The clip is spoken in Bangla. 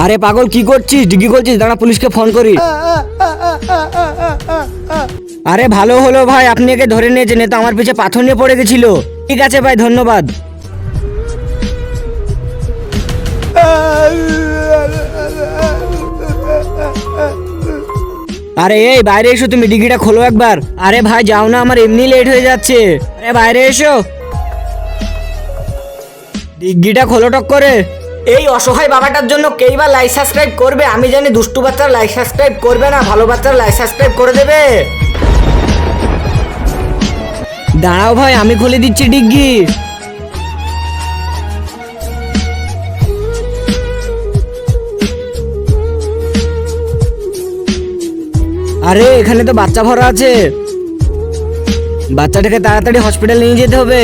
আরে পাগল কি করছিস? ডিগি করছিস? দাঁড়া পুলিশকে ফোন করি। আরে ভালো হলো ভাই, আপনি একে ধরে নিয়েছেন, এ তো আমার পিছে পাথর নিয়ে পড়ে গেছিল। ঠিক আছে ভাই, ধন্যবাদ। আরে এই বাইরে এসো, তুমি ডিগিটা খোলো একবার। আরে ভাই যাও না, আমার এমনি লেট হয়ে যাচ্ছে। আরে বাইরে এসো, ডিগিটা খোলো টক করে। এই অসহায় বাবাটার জন্য কেই বা লাইক সাবস্ক্রাইব করবে? আমি জানি দুষ্টু বাচ্চারা লাইক সাবস্ক্রাইব করবে না, ভালো বাচ্চারা লাইক সাবস্ক্রাইব করে দেবে। দাঁড়াও ভাই, আমি খুলে দিচ্ছি ডিগি। আরে এখানে তো বাচ্চা ভরা আছে, বাচ্চাটাকে তাড়াতাড়ি হসপিটাল নিয়ে যেতে হবে।